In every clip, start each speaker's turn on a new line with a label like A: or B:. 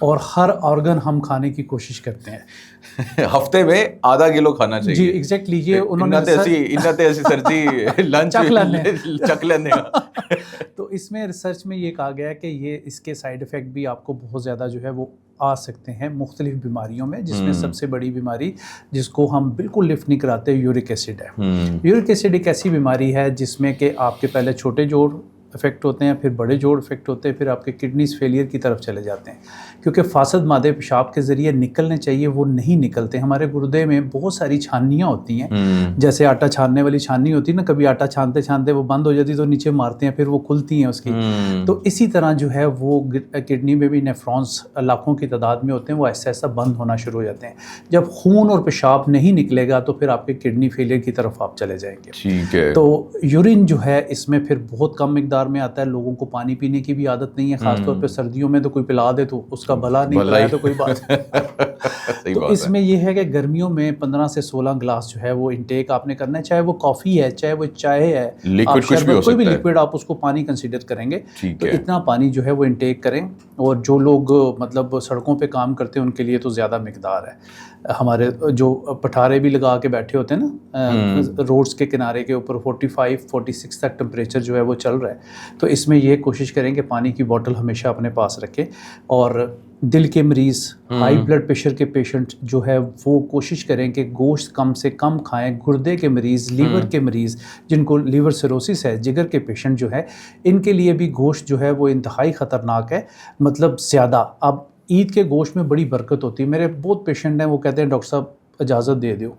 A: اور ہر آرگن ہم کھانے کی کوشش کرتے ہیں.
B: ہفتے میں آدھا کلو کھانا چاہیے.
A: جی ایگزیکٹلی یہ انہوں نے
B: سر جی لنچ چک لینے.
A: تو اس میں ریسرچ میں یہ کہا گیا ہے کہ یہ اس کے سائیڈ ایفیکٹ بھی آپ کو بہت زیادہ جو ہے وہ آ سکتے ہیں مختلف بیماریوں میں, جس میں سب سے بڑی بیماری جس کو ہم بالکل لفٹ نہیں کراتے یورک ایسڈ ہے. یورک ایسڈ ایک ایسی بیماری ہے جس میں کہ آپ کے پہلے چھوٹے جوڑ افیکٹ ہوتے ہیں, پھر بڑے جوڑ افیکٹ ہوتے ہیں, پھر آپ کے کڈنیز فیلئر کی طرف چلے جاتے ہیں, کیونکہ فاسد مادے پیشاب کے ذریعے نکلنے چاہیے وہ نہیں نکلتے. ہمارے گردے میں بہت ساری چھانیاں ہوتی ہیں, جیسے آٹا چھاننے والی چھاننی ہوتی ہے نا, کبھی آٹا چھانتے چھانتے وہ بند ہو جاتی تو نیچے مارتے ہیں, پھر وہ کھلتی ہیں اس کی. تو اسی طرح جو ہے وہ کڈنی میں بھی نیفرونس لاکھوں کی تعداد میں ہوتے ہیں, وہ ایسا ایسا بند ہونا شروع ہو جاتے ہیں. جب خون اور پیشاب نہیں نکلے گا تو پھر آپ کے کڈنی فیلئر کی طرف آپ چلے جائیں گے.
B: ٹھیک ہے.
A: تو یورین جو ہے اس میں پھر بہت کم مقدار میں آتا ہے. لوگوں کو پانی پینے کی بھی عادت نہیں ہے, خاص طور پہ سردیوں میں تو کوئی پلا دے تو اس کا بھلا نہیں پلایا تو کوئی بات. تو اس میں یہ ہے کہ گرمیوں میں 15 سے 16 گلاس جو ہے وہ انٹیک آپ نے کرنا ہے, چاہے وہ کافی ہے, چاہے وہ چائے ہے, کوئی بھی لکوڈ آپ اس کو پانی کنسیڈر کریں گے تو اتنا پانی جو ہے وہ انٹیک کریں. اور جو لوگ مطلب سڑکوں پہ کام کرتے ہیں ان کے لیے تو زیادہ مقدار ہے. ہمارے جو پٹھارے بھی لگا کے بیٹھے ہوتے ہیں نا روڈز کے کنارے کے اوپر 45-46 تک ٹمپریچر جو ہے وہ چل رہا ہے, تو اس میں یہ کوشش کریں کہ پانی کی بوٹل ہمیشہ اپنے پاس رکھیں. اور دل کے مریض, ہائی بلڈ پریشر کے پیشنٹ جو ہے وہ کوشش کریں کہ گوشت کم سے کم کھائیں. گردے کے مریض, لیور کے مریض, جن کو لیور سیروسس ہے, جگر کے پیشنٹ جو ہے, ان کے لیے بھی گوشت جو ہے وہ انتہائی خطرناک ہے, مطلب زیادہ. اب عید کے گوشت میں بڑی برکت ہوتی ہے. میرے بہت پیشنٹ ہیں وہ کہتے ہیں ڈاکٹر صاحب اجازت دے دیو,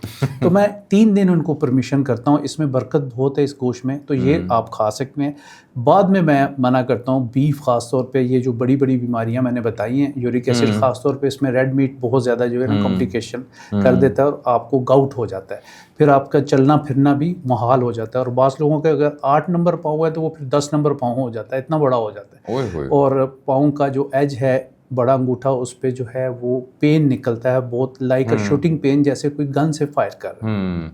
A: تو میں 3 دن ان کو پرمیشن کرتا ہوں, اس میں برکت بہت ہے اس گوشت میں, تو یہ آپ کھا سکتے ہیں. بعد میں منع کرتا ہوں بیف, خاص طور پہ یہ جو بڑی بڑی بیماریاں میں نے بتائی ہیں, یورک ایسڈ خاص طور پہ اس میں ریڈ میٹ بہت زیادہ جو ہے نا کمپلیکیشن کر دیتا ہے اور آپ کو گاؤٹ ہو جاتا ہے, پھر آپ کا چلنا پھرنا بھی محال ہو جاتا ہے. اور بعض لوگوں کے اگر 8 نمبر پاؤں ہے تو وہ پھر 10 نمبر پاؤں ہو جاتا ہے, اتنا بڑا ہو جاتا ہے. اور پاؤں کا جو ایج ہے, بڑا انگوٹھا, اس پہ جو ہے وہ پین نکلتا ہے بہت, لائک شوٹنگ پین, جیسے کوئی گن سے فائر کر رہا ہے.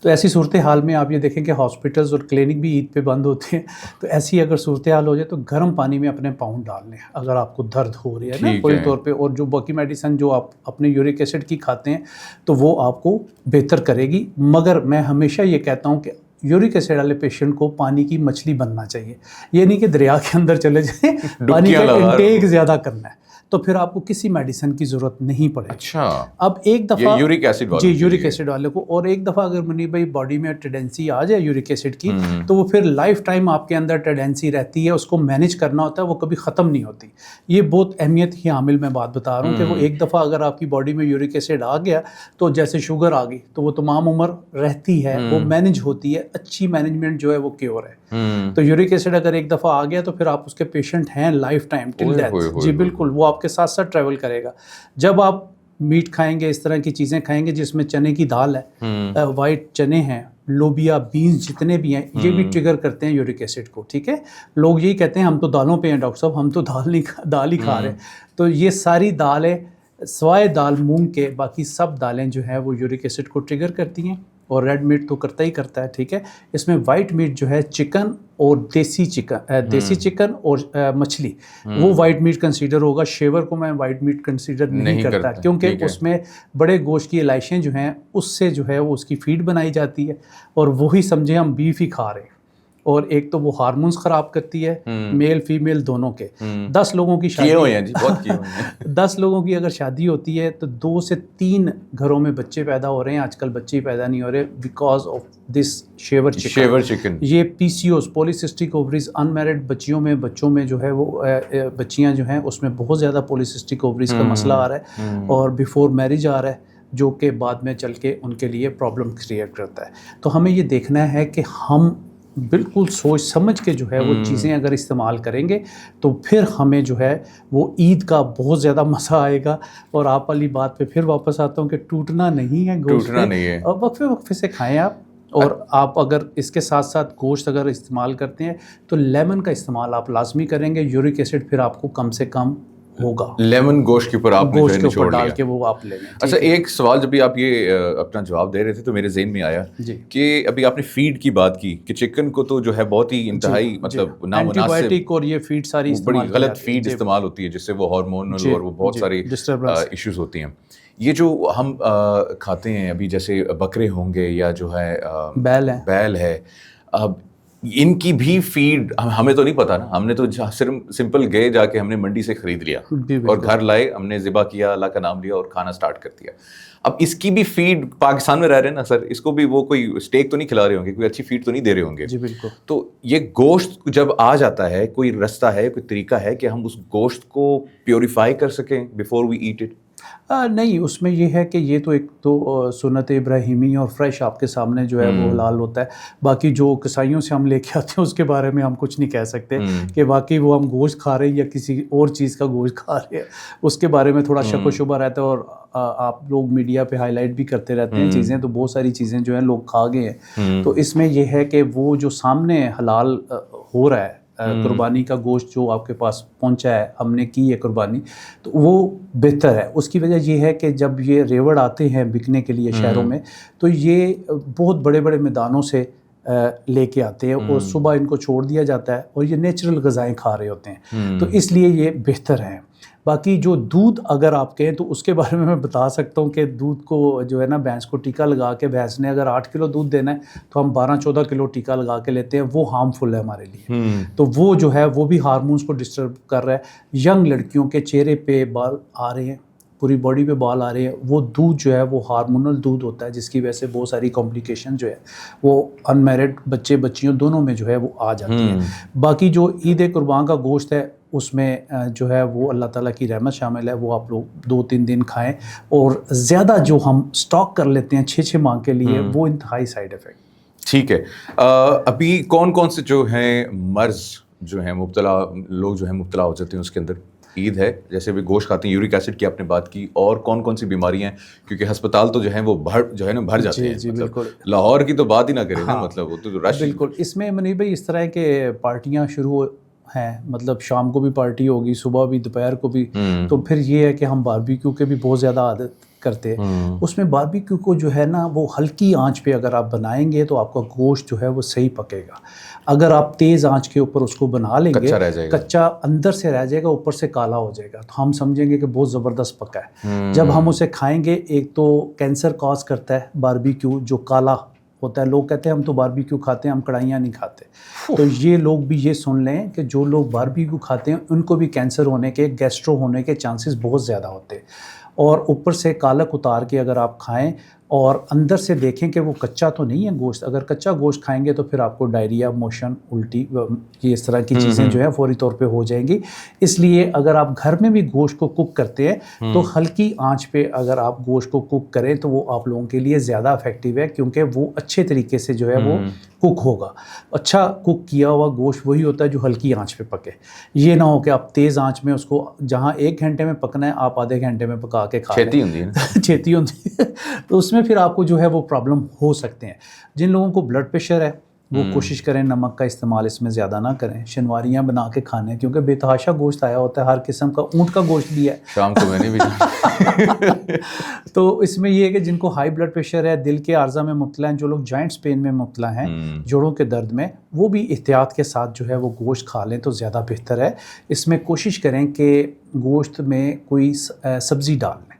A: تو ایسی صورتحال میں آپ یہ دیکھیں کہ ہاسپٹلز اور کلینک بھی عید پہ بند ہوتے ہیں. تو ایسی اگر صورتحال ہو جائے تو گرم پانی میں اپنے پاؤں ڈال لیں اگر آپ کو درد ہو رہی ہے نا کوئی طور پہ. اور جو باقی میڈیسن جو آپ اپنے یورک ایسڈ کی کھاتے ہیں تو وہ آپ کو بہتر کرے گی. مگر میں ہمیشہ یہ کہتا ہوں کہ یورک ایسڈ والے پیشنٹ کو پانی کی مچھلی بننا چاہیے. یہ نہیں کہ دریا کے اندر چلے جائیں, پانی کا انٹیک زیادہ کرنا ہے تو پھر آپ کو کسی میڈیسن کی ضرورت نہیں پڑے.
B: اچھا.
A: اب ایک دفعہ
B: یورک ایسڈ
A: جی یورک ایسڈ والے کو, اور ایک دفعہ اگر منی بھائی باڈی میں ٹینڈنسی آ جائے یورک ایسڈ کی تو وہ پھر لائف ٹائم آپ کے اندر ٹینڈنسی رہتی ہے, اس کو مینیج کرنا ہوتا ہے, وہ کبھی ختم نہیں ہوتی. یہ بہت اہمیت کی حامل میں بات بتا رہا ہوں کہ وہ ایک دفعہ اگر آپ کی باڈی میں یورک ایسڈ آ گیا تو جیسے شوگر آ گئی تو وہ تمام عمر رہتی ہے, وہ مینیج ہوتی ہے. اچھی مینجمنٹ جو ہے وہ کیور ہے. تو یورک ایسڈ اگر ایک دفعہ آ گیا تو پھر آپ اس کے پیشنٹ ہیں لائف ٹائم ٹل ڈیتھ. جی بالکل, وہ آپ کے ساتھ ساتھ ٹریول کرے گا. جب آپ میٹ کھائیں گے, اس طرح کی چیزیں کھائیں گے جس میں چنے کی دال ہے, وائٹ چنے ہیں, لوبیا, بینز جتنے بھی ہیں, یہ بھی ٹریگر کرتے ہیں یورک ایسڈ کو. ٹھیک ہے, لوگ یہی کہتے ہیں ہم تو دالوں پہ ہیں ڈاکٹر صاحب, ہم تو دال ہی کھا رہے ہیں. تو یہ ساری دالیں سوائے دال مونگ کے باقی سب دالیں جو ہیں وہ یورک ایسڈ کو ٹریگر کرتی ہیں, اور ریڈ میٹ تو کرتا ہی کرتا ہے. ٹھیک ہے, اس میں وائٹ میٹ جو ہے چکن اور دیسی چکن اور مچھلی, وہ وائٹ میٹ کنسیڈر ہوگا. شیور کو میں وائٹ میٹ کنسیڈر نہیں کرتا کیونکہ اس میں بڑے گوشت کی الائشیں جو ہیں اس سے جو ہے وہ اس کی فیڈ بنائی جاتی ہے, اور وہی سمجھیں ہم بیف ہی کھا رہے ہیں. اور ایک تو وہ ہارمونز خراب کرتی ہے میل فیمیل دونوں کے. 10 لوگوں کی شادی 10 لوگوں کی اگر شادی ہوتی ہے تو 2 سے 3 گھروں میں بچے پیدا ہو رہے ہیں. آج کل بچے پیدا نہیں ہو رہے because of this shaver chicken. یہ P C O S, polycystic ovaries, unmarried بچوں میں جو ہے وہ بچیاں جو ہیں اس میں بہت زیادہ پولیسسٹک اووریز کا مسئلہ آ رہا ہے, اور بیفور میرج آ رہا ہے, جو کہ بعد میں چل کے ان کے لیے پرابلم کریٹ کرتا ہے. تو ہمیں یہ دیکھنا ہے کہ ہم بالکل سوچ سمجھ کے جو ہے وہ چیزیں اگر استعمال کریں گے تو پھر ہمیں جو ہے وہ عید کا بہت زیادہ مزہ آئے گا. اور آپ والی بات پہ پھر واپس آتا ہوں کہ ٹوٹنا نہیں ہے گوشت, وقفے سے کھائیں آپ. اور آپ اگر اس کے ساتھ ساتھ گوشت اگر استعمال کرتے ہیں تو لیمن کا استعمال آپ لازمی کریں گے. یورک ایسڈ پھر آپ کو کم سے کم ہوگا.
B: لیمن گوشت کے اوپر آپ نے
A: گوشت کے
B: نچوڑ
A: اوپر ڈال
B: لیا.
A: کے وہ آپ لے لیں.
B: اچھا ایک سوال جب بھی آپ یہ اپنا جواب دے رہے تھے تو میرے ذہن میں آیا کہ ابھی آپ نے فیڈ کی بات کی کہ چکن کو تو جو ہے بہت ہی انتہائی مطلب
A: اینٹی بایوٹک اور یہ فیڈ ساری
B: بڑی غلط فیڈ استعمال ہوتی ہے جس سے وہ ہارمونل اور وہ بہت ساری ایشوز ہوتی ہیں. یہ جو ہم کھاتے ہیں ابھی جیسے بکرے ہوں گے یا جو ہے بیل ہے, اب ان کی بھی فیڈ ہمیں تو نہیں پتا نا, ہم نے تو صرف سمپل گئے جا کے ہم نے منڈی سے خرید لیا اور گھر لائے, ہم نے ذبح کیا, اللہ کا نام لیا اور کھانا سٹارٹ کر دیا. اب اس کی بھی فیڈ پاکستان میں رہ رہے ہیں نا سر, اس کو بھی وہ کوئی اسٹیک تو نہیں کھلا رہے ہوں گے, کوئی اچھی فیڈ تو نہیں دے رہے ہوں گے.
A: جی بالکل.
B: تو یہ گوشت جب آ جاتا ہے, کوئی رستہ ہے, کوئی طریقہ ہے کہ ہم اس گوشت کو پیوریفائی کر سکیں بیفور وی ایٹ اٹ؟
A: نہیں, اس میں یہ ہے کہ یہ تو ایک تو سنت ابراہیمی اور فریش آپ کے سامنے جو ہے وہ حلال ہوتا ہے. باقی جو کسائیوں سے ہم لے کے آتے ہیں اس کے بارے میں ہم کچھ نہیں کہہ سکتے کہ واقعی وہ ہم گوشت کھا رہے ہیں یا کسی اور چیز کا گوشت کھا رہے ہیں, اس کے بارے میں تھوڑا شک و شبہ رہتا ہے. اور آپ لوگ میڈیا پہ ہائی لائٹ بھی کرتے رہتے ہیں چیزیں, تو بہت ساری چیزیں جو ہیں لوگ کھا گئے ہیں. تو اس میں یہ ہے کہ وہ جو سامنے حلال ہو رہا ہے, قربانی کا گوشت جو آپ کے پاس پہنچا ہے, ہم نے کی ہے قربانی, تو وہ بہتر ہے. اس کی وجہ یہ ہے کہ جب یہ ریوڑ آتے ہیں بکنے کے لیے شہروں میں, تو یہ بہت بڑے بڑے میدانوں سے لے کے آتے ہیں اور صبح ان کو چھوڑ دیا جاتا ہے اور یہ نیچرل غذائیں کھا رہے ہوتے ہیں, تو اس لیے یہ بہتر ہیں. باقی جو دودھ اگر آپ کہیں تو اس کے بارے میں بتا سکتا ہوں کہ دودھ کو جو ہے نا, بھینس کو ٹیکا لگا کے, بھینس نے اگر 8 کلو دودھ دینا ہے تو ہم 12-14 کلو ٹیکا لگا کے لیتے ہیں, وہ ہارمفل ہے ہمارے لیے. تو وہ جو ہے وہ بھی ہارمونز کو ڈسٹرب کر رہا ہے. ینگ لڑکیوں کے چہرے پہ بال آ رہے ہیں, پوری باڈی پہ بال آ رہے ہیں, وہ دودھ جو ہے وہ ہارمونل دودھ ہوتا ہے, جس کی وجہ سے بہت ساری کمپلیکیشن جو ہے وہ ان میرڈ بچے بچیوں دونوں میں جو ہے وہ آ جاتی ہیں. باقی جو عید قربان کا گوشت ہے اس میں جو ہے وہ اللہ تعالیٰ کی رحمت شامل ہے, وہ آپ لوگ 2-3 دن کھائیں. اور زیادہ جو ہم سٹاک کر لیتے ہیں 6 ماہ کے لیے, وہ انتہائی سائیڈ ایفیکٹ.
B: ٹھیک ہے. ابھی کون کون سے جو ہیں مرض جو ہیں مبتلا لوگ جو ہیں مبتلا ہو جاتے ہیں اس کے اندر؟ عید ہے, جیسے بھی گوشت کھاتے ہیں, یورک ایسڈ کی آپ نے بات کی, اور کون کون سی بیماریاں ہیں, کیونکہ ہسپتال تو جو ہیں وہ بھر جاتے ہیں.
A: جی بالکل.
B: لاہور کی تو بات ہی نہ کریں نا, مطلب وہ تو رش.
A: بالکل. اس میں منیب بھائی اس طرح ہے کہ پارٹیاں شروع ہیں, مطلب شام کو بھی پارٹی ہوگی, صبح بھی, دوپہر کو بھی. تو پھر یہ ہے کہ ہم باربیکیو کے بھی بہت زیادہ عادت کرتے ہیں. اس میں باربیکیو کو جو ہے نا وہ ہلکی آنچ پہ اگر آپ بنائیں گے تو آپ کا گوشت جو ہے وہ صحیح پکے گا. اگر آپ تیز آنچ کے اوپر اس کو بنا لیں گے, کچا اندر سے رہ جائے گا, اوپر سے کالا ہو جائے گا, تو ہم سمجھیں گے کہ بہت زبردست پکا ہے. جب ہم اسے کھائیں گے, ایک تو کینسر کاز کرتا ہے باربیکیو جو کالا ہوتا ہے. لوگ کہتے ہیں ہم تو باربیکیو کھاتے ہیں, ہم کڑھائیاں نہیں کھاتے. تو یہ لوگ بھی یہ سن لیں کہ جو لوگ باربیکیو کھاتے ہیں ان کو بھی کینسر ہونے کے, گیسٹرو ہونے کے چانسز بہت زیادہ ہوتے ہیں. اور اوپر سے کالک اتار کے اگر آپ کھائیں اور اندر سے دیکھیں کہ وہ کچا تو نہیں ہے گوشت, اگر کچا گوشت کھائیں گے تو پھر آپ کو ڈائریا, موشن, الٹی, یہ اس طرح کی چیزیں جو ہیں فوری طور پہ ہو جائیں گی. اس لیے اگر آپ گھر میں بھی گوشت کو کوک کرتے ہیں تو ہلکی آنچ پہ اگر آپ گوشت کو کوک کریں تو وہ آپ لوگوں کے لیے زیادہ افیکٹو ہے, کیونکہ وہ اچھے طریقے سے جو ہے وہ کوک ہوگا. اچھا کوک کیا ہوا گوشت وہی ہوتا ہے جو ہلکی آنچ پہ پکے. یہ نہ ہو کہ آپ تیز آنچ میں اس کو, جہاں 1 گھنٹے میں پکنا ہے آپ آدھے گھنٹے میں پکا کے کھا لیں. چھیتی ہوتی ہے تو اس میں پھر آپ کو جو ہے وہ پرابلم ہو سکتے ہیں. جن لوگوں کو بلڈ پریشر ہے وہ کوشش کریں نمک کا استعمال اس میں زیادہ نہ کریں, شنواریاں بنا کے کھانے, کیونکہ بے تحاشا گوشت آیا ہوتا ہے, ہر قسم کا, اونٹ کا گوشت بھی ہے.
B: شام کو میں نے بھی
A: تو اس میں یہ ہے کہ جن کو ہائی بلڈ پریشر ہے, دل کے عارضہ میں مبتلا ہیں, جو لوگ جوائنٹس پین میں مبتلا ہیں, جوڑوں کے درد میں, وہ بھی احتیاط کے ساتھ جو ہے وہ گوشت کھا لیں تو زیادہ بہتر ہے. اس میں کوشش کریں کہ گوشت میں کوئی سبزی ڈال لیں,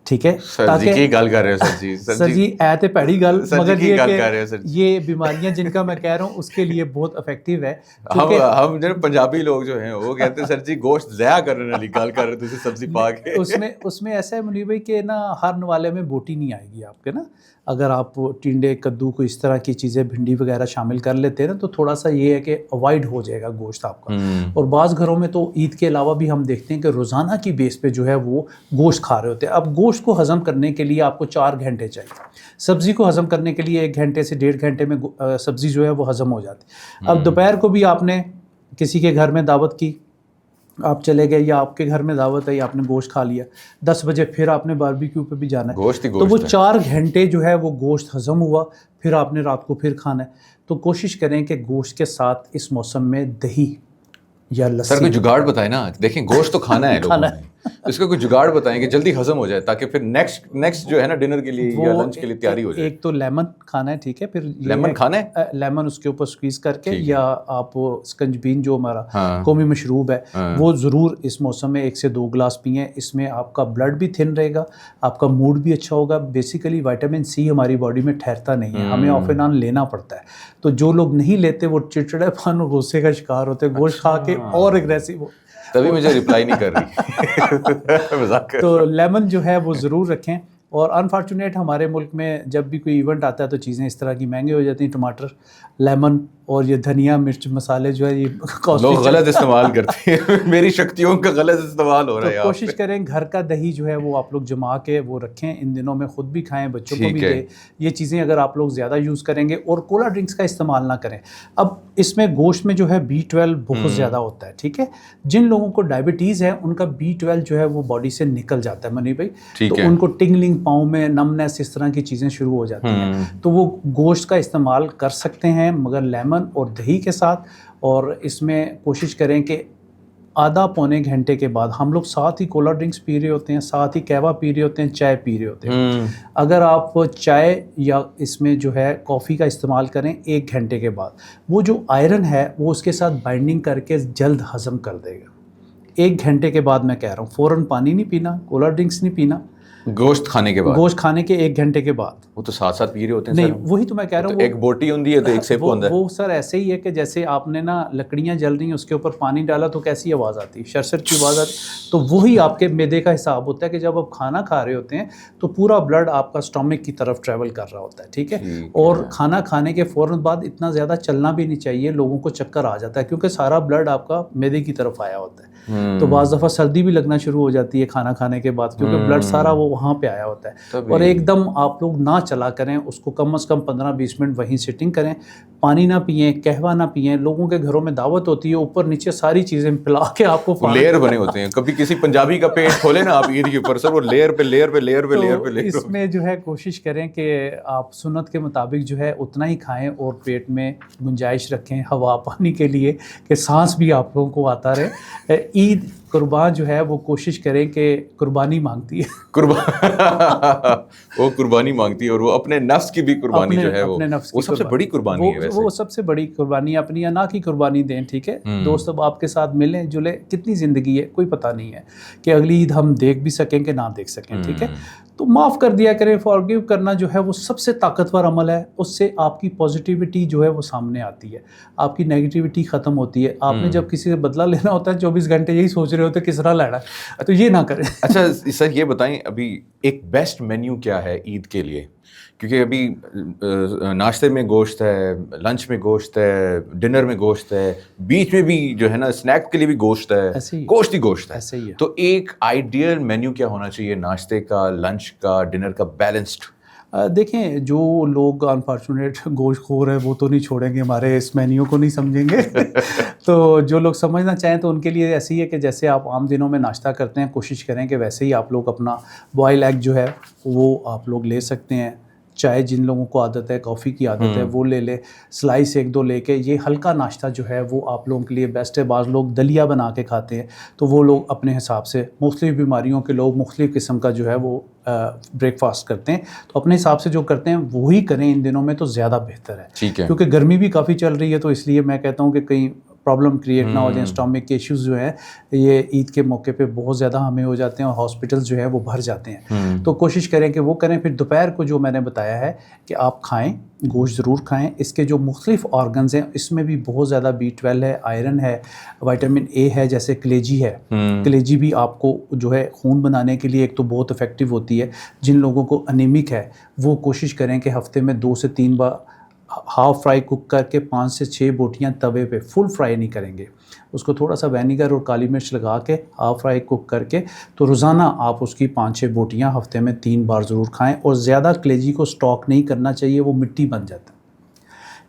A: ٹھیک ہے,
B: تاکہ کی گل کر رہے ہیں
A: سر جی اے تے پیڑی گل, مگر یہ کہ یہ بیماریاں جن کا میں کہہ رہا ہوں اس کے لیے بہت افیکٹو ہے.
B: ہم جو پنجابی لوگ جو ہیں وہ کہتے ہیں سر جی گوشت ضائع کرنے والی گل کر رہے تھے سبزی پا کے.
A: اس میں ایسا ہے منیر بھائی کہ نا ہر نوالے میں بوٹی نہیں آئے گی آپ کے نا, اگر آپ ٹنڈے, کدو کو اس طرح کی چیزیں, بھنڈی وغیرہ شامل کر لیتے ہیں نا تو تھوڑا سا یہ ہے کہ اوائڈ ہو جائے گا گوشت آپ کا. اور بعض گھروں میں تو عید کے علاوہ بھی ہم دیکھتے ہیں کہ روزانہ کی بیس پہ جو ہے وہ گوشت کھا رہے ہوتے ہیں. اب گوشت کو ہضم کرنے کے لیے آپ کو 4 گھنٹے چاہیے, سبزی کو ہضم کرنے کے لیے 1 گھنٹے سے 1.5 گھنٹے میں سبزی جو ہے وہ ہضم ہو جاتی. اب دوپہر کو بھی آپ نے کسی کے گھر میں دعوت کی, آپ چلے گئے, یا آپ کے گھر میں دعوت ہے, یا آپ نے گوشت کھا لیا, 10 بجے پھر آپ نے باربیکیو پہ بھی جانا ہے, تو وہ 4 گھنٹے جو ہے وہ گوشت ہضم ہوا, پھر آپ نے رات کو پھر کھانا ہے. تو کوشش کریں کہ گوشت کے ساتھ اس موسم میں دہی یا
B: سر
A: لسی.
B: کوئی جگاڑ بتائیں نا, دیکھیں گوشت تو کھانا ہے لوگوں نے, اس کا کوئی جگاڑ بتائیں کہ جلدی ہضم ہو جائے تاکہ پھر نیکسٹ جو ہے نا ڈنر کے لیے یا لنچ کے لیے تیاری ہو جائے.
A: ایک تو لیمن کھانا ہے, ٹھیک ہے, پھر
B: لیمن کھانا ہے,
A: لیمن اس کے اوپر سکویز کر کے, یا آپ سکنجبین جو ہمارا قومی مشروب ہے وہ ضرور اس موسم میں 1 سے 2 گلاس پئیں. اس میں آپ کا بلڈ بھی تھن رہے گا, آپ کا موڈ بھی اچھا ہوگا. بیسیکلی وائٹامن سی ہماری باڈی میں ٹھہرتا نہیں ہے, ہمیں آف اینڈ آن لینا پڑتا ہے. تو جو لوگ نہیں لیتے وہ چڑچڑے پن اور غصے کا شکار ہوتے ہیں, گوشت کھا کے اور اگریسو.
B: تبھی مجھے رپلائی نہیں کر رہی.
A: تو لیمن جو ہے وہ ضرور رکھیں. اور انفارچونیٹ ہمارے ملک میں جب بھی کوئی ایونٹ آتا ہے تو چیزیں اس طرح کی مہنگی ہو جاتی ہیں. ٹماٹر, لیمن اور یہ دھنیا مرچ مسالے جو ہے یہ
B: لوگ غلط استعمال کرتے ہیں, میری شکتیوں کا غلط استعمال ہو رہا ہے.
A: کوشش کریں گھر کا دہی جو ہے وہ آپ لوگ جما کے وہ رکھیں, ان دنوں میں خود بھی کھائیں, بچوں کو بھی دیں. یہ چیزیں اگر آپ لوگ زیادہ یوز کریں گے, اور کولا ڈرنکس کا استعمال نہ کریں. اب اس میں گوشت میں جو ہے B12 بہت زیادہ ہوتا ہے, ٹھیک ہے. جن لوگوں کو ڈائبٹیز ہے ان کا B12 جو ہے وہ باڈی سے نکل جاتا ہے منی بھائی, تو ان کو ٹنگلنگ پاؤں میں نمنس اس طرح کی چیزیں شروع ہو جاتی ہیں. تو وہ گوشت کا استعمال کر سکتے ہیں مگر لیمن اور دہی کے ساتھ. اور اس میں کوشش کریں کہ آدھا پونے گھنٹے کے بعد ہم لوگ ساتھ ہی کولا ڈرنکس پی رہے ہوتے ہیں, ساتھ ہی قہوہ پی رہے ہوتے ہیں, چائے پی رہے ہوتے ہیں. اگر آپ چائے یا اس میں جو ہے کافی کا استعمال کریں 1 گھنٹے کے بعد, وہ جو آئرن ہے وہ اس کے ساتھ بائنڈنگ کر کے جلد ہضم کر دے گا. 1 گھنٹے کے بعد میں کہہ رہا ہوں, فوراً پانی نہیں پینا, کولا ڈرنکس نہیں پینا
B: گوشت کھانے کے بعد.
A: گوشت کھانے کے 1 گھنٹے کے بعد.
B: وہ تو ساتھ ساتھ پی رہے ہوتے ہیں.
A: نہیں وہی تو میں کہہ رہا ہوں,
B: ایک بوٹی ہوندی ہے تو ایک سیب ہوتا ہے.
A: وہ سر ایسے ہی ہے کہ جیسے آپ نے نا لکڑیاں جل رہی ہیں, اس کے اوپر پانی ڈالا تو کیسی آواز آتی ہے, شرشر کی آواز آتی. تو وہی آپ کے معدے کا حساب ہوتا ہے کہ جب آپ کھانا کھا رہے ہوتے ہیں تو پورا بلڈ آپ کا اسٹمک کی طرف ٹریول کر رہا ہوتا ہے, ٹھیک ہے. اور کھانا کھانے کے فوراً بعد اتنا زیادہ چلنا بھی نہیں چاہیے, لوگوں کو چکر آ جاتا ہے کیونکہ سارا بلڈ آپ کا معدے کی طرف آیا ہوتا ہے. تو بعض دفعہ سردی بھی لگنا شروع ہو جاتی ہے کھانا کھانے کے بعد, کیونکہ بلڈ سارا وہ وہاں پہ آیا ہوتا ہے. اور ایک دم آپ لوگ نہ چلا کریں اس کو, کم از کم 15-20 منٹ وہیں سٹنگ کریں. پانی نہ پئیں, قہوہ نہ پئیں. لوگوں کے گھروں میں دعوت ہوتی ہے, اوپر نیچے ساری چیزیں پلا کے آپ کو
B: لیئر بنے ہوتے ہیں. کبھی کسی پنجابی کا پیٹ کھولے نا آپ عید کے اوپر, سر وہ لیئر پہ لیئر پہ لیئر پہ لیئر پہ لیئر.
A: اس میں جو ہے کوشش کریں کہ آپ سنت کے مطابق جو ہے اتنا ہی کھائیں اور پیٹ میں گنجائش رکھیں ہوا پانی کے لیے, کہ سانس بھی آپ لوگوں کو آتا رہے. عید قربان جو ہے وہ کوشش کریں کہ قربانی مانگتی ہے.
B: وہ قربانی مانگتی ہے, اور وہ اپنے نفس کی بھی قربانی جو ہے وہ سب سے بڑی قربانی ہے. ویسے
A: وہ سب سے بڑی قربانی اپنی انا کی قربانی دیں, ٹھیک ہے. دوست اب آپ کے ساتھ ملیں جلیں, کتنی زندگی ہے کوئی پتہ نہیں ہے کہ اگلی عید ہم دیکھ بھی سکیں کہ نہ دیکھ سکیں, ٹھیک ہے. تو معاف کر دیا کریں. فارگیو کرنا جو ہے وہ سب سے طاقتور عمل ہے. اس سے آپ کی پازیٹیوٹی جو ہے وہ سامنے آتی ہے, آپ کی نیگیٹیوٹی ختم ہوتی ہے. آپ نے جب کسی سے بدلہ لینا ہوتا ہے 24 گھنٹے یہی سوچ رہے ہوتے ہیں کس طرح لینا, تو یہ نہ کریں.
B: اچھا سر یہ بتائیں ابھی ایک بیسٹ مینیو کیا ہے عید کے لیے, کیونکہ ابھی ناشتے میں گوشت ہے, لنچ میں گوشت ہے, ڈنر میں گوشت ہے, بیچ میں بھی جو ہے نا اسنیک کے لیے بھی گوشت ہے, گوشت ہی گوشت ہے.
A: ایسے ہی ہے.
B: تو ایک آئیڈیل مینیو کیا ہونا چاہیے ناشتے کا, لنچ کا, ڈنر کا, بیلنسڈ؟
A: دیکھیں جو لوگ انفارچونیٹ گوشت خور ہیں وہ تو نہیں چھوڑیں گے, ہمارے اس مینیو کو نہیں سمجھیں گے. تو جو لوگ سمجھنا چاہیں تو ان کے لیے ایسی ہے کہ جیسے آپ عام دنوں میں ناشتہ کرتے ہیں, کوشش کریں کہ ویسے ہی آپ لوگ اپنا بوائل ایگ جو ہے وہ آپ لوگ لے سکتے ہیں. چائے جن لوگوں کو عادت ہے, کافی کی عادت ہے, وہ لے لے. سلائس 1-2 لے کے یہ ہلکا ناشتہ جو ہے وہ آپ لوگوں کے لیے بیسٹ ہے. بعض لوگ دلیا بنا کے کھاتے ہیں, تو وہ لوگ اپنے حساب سے, مختلف بیماریوں کے لوگ مختلف قسم کا جو ہے وہ بریک فاسٹ کرتے ہیں, تو اپنے حساب سے جو کرتے ہیں وہی کریں ان دنوں میں تو زیادہ بہتر ہے. کیونکہ گرمی بھی کافی چل رہی ہے, تو اس لیے میں کہتا ہوں کہ کہیں پرابلم کریٹ نہ ہو جائیں. اسٹامک کے ایشوز جو ہیں یہ عید کے موقع پہ بہت زیادہ ہمیں ہو جاتے ہیں, اور ہاسپٹلز جو ہے وہ بھر جاتے ہیں. تو کوشش کریں کہ وہ کریں. پھر دوپہر کو جو میں نے بتایا ہے کہ آپ کھائیں, گوشت ضرور کھائیں. اس کے جو مختلف آرگنز ہیں اس میں بھی بہت زیادہ B12 ہے, آئرن ہے, وائٹامن اے ہے, جیسے کلیجی ہے. کلیجی بھی آپ کو جو ہے خون بنانے کے لیے ایک تو بہت افیکٹو ہوتی ہے. جن لوگوں کو انیمک ہے وہ کوشش کریں کہ ہفتے میں 2 سے 3 بار ہاف فرائی کوک کر کے 5 سے 6 بوٹیاں توے پہ, فل فرائی نہیں کریں گے, اس کو تھوڑا سا وینیگر اور کالی مرچ لگا کے ہاف فرائی کوک کر کے, تو روزانہ آپ اس کی 5-6 بوٹیاں ہفتے میں 3 بار ضرور کھائیں. اور زیادہ کلیجی کو سٹاک نہیں کرنا چاہیے, وہ مٹی بن جاتا ہے.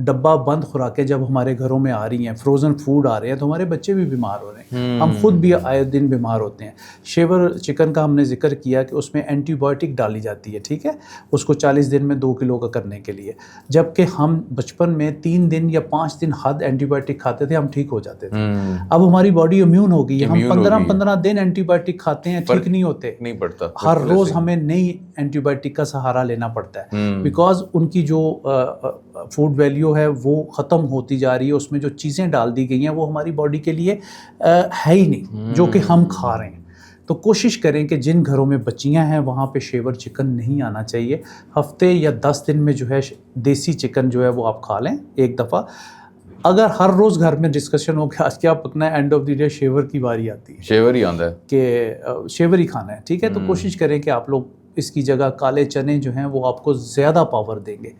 A: ڈبہ بند خوراکیں جب ہمارے گھروں میں آ رہی ہیں، فروزن فوڈ آ رہے ہیں، تو ہمارے بچے بھی بیمار ہو رہے ہیں، ہم خود بھی آئے دن بیمار ہوتے ہیں۔ شیور چکن کا ہم نے ذکر کیا کہ اس میں اینٹی بایوٹک ڈالی جاتی ہے، ٹھیک ہے، اس کو 40 دن میں 2 کلو کا کرنے کے لیے، جبکہ ہم بچپن میں 3 دن یا 5 دن حد اینٹی بایوٹک کھاتے تھے، ہم ٹھیک ہو جاتے تھے۔ اب ہماری باڈی امیون ہو گئی ہے، ہم 15 دن اینٹی بایوٹک کھاتے ہیں، ٹھیک نہیں ہوتے،
B: نہیں پڑتا،
A: ہر روز ہمیں نئی اینٹی بایوٹک کا سہارا لینا پڑتا ہے، بیکاز ان کی جو فوڈ ویلیو ہے وہ ختم ہوتی جا رہی ہے، اس میں جو چیزیں ڈال دی گئی ہیں وہ ہماری باڈی کے لیے ہے ہی نہیں جو کہ ہم کھا رہے ہیں۔ تو کوشش کریں کہ جن گھروں میں بچیاں ہیں وہاں پہ شیور چکن نہیں آنا چاہیے، ہفتے یا 10 دن میں جو ہے دیسی چکن جو ہے وہ آپ کھا لیں ایک دفعہ۔ اگر ہر روز گھر میں ڈسکشن ہو کہ آج کیا پکنا ہے، and of the day sure کی باری آتی ہے،
B: شیور ہی آتا ہے
A: کہ شیور ہی کھانا ہے، ٹھیک ہے۔ تو کوشش کریں کہ آپ لوگ اس کی جگہ کالے چنے جو ہیں وہ آپ کو زیادہ پاور دیں گے،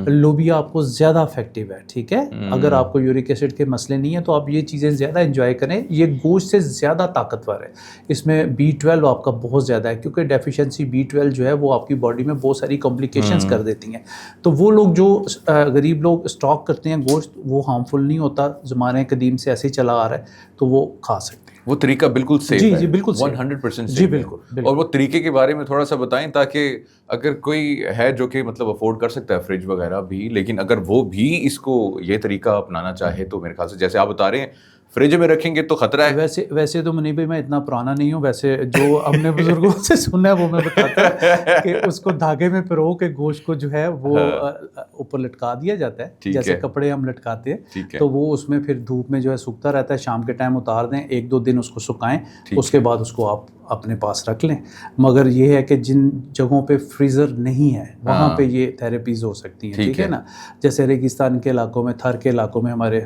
A: لوبیا آپ کو زیادہ افیکٹو ہے، ٹھیک ہے۔ اگر آپ کو یورک ایسڈ کے مسئلے نہیں ہیں تو آپ یہ چیزیں زیادہ انجوائے کریں، یہ گوشت سے زیادہ طاقتور ہے، اس میں B12 آپ کا بہت زیادہ ہے، کیونکہ ڈیفیشنسی B12 جو ہے وہ آپ کی باڈی میں بہت ساری کمپلیکیشنز کر دیتی ہیں۔ تو وہ لوگ جو غریب لوگ اسٹاک کرتے ہیں گوشت، وہ ہارمفل نہیں ہوتا، زمانے قدیم سے ایسے ہی چلا آ رہا ہے، تو وہ کھا سکتے ہیں۔
B: وہ طریقہ بالکل سیف ہے،
A: جی بالکل
B: 100%
A: جی
B: سیف ہے۔
A: بالکل۔
B: اور وہ طریقے کے بارے میں تھوڑا سا بتائیں تاکہ اگر کوئی ہے جو کہ مطلب افورڈ کر سکتا ہے فریج وغیرہ بھی، لیکن اگر وہ بھی اس کو یہ طریقہ اپنانا چاہے تو میرے خیال سے جیسے آپ بتا رہے ہیں فریج میں رکھیں گے تو خطرہ ہے۔
A: ویسے تو منیب بھائی میں اتنا پرانا نہیں ہوں، ویسے جو ہم نے بزرگوں سے سنا ہے وہ میں بتاتا ہوں کہ اس کو دھاگے میں پرو کے گوشت کو جو ہے وہ اوپر لٹکا دیا جاتا ہے، جیسے کپڑے ہم لٹکاتے ہیں، تو وہ اس میں پھر دھوپ میں جو ہے سوکھتا رہتا ہے، شام کے ٹائم اتار دیں، 1-2 دن اس کو سکھائیں، اس کے بعد اس کو آپ اپنے پاس رکھ لیں۔ مگر یہ ہے کہ جن جگہوں پہ فریزر نہیں ہے وہاں پہ یہ تھیراپیز ہو سکتی ہیں، ٹھیک ہے نا، جیسے ریگستان کے علاقوں میں، تھر کے علاقوں میں ہمارے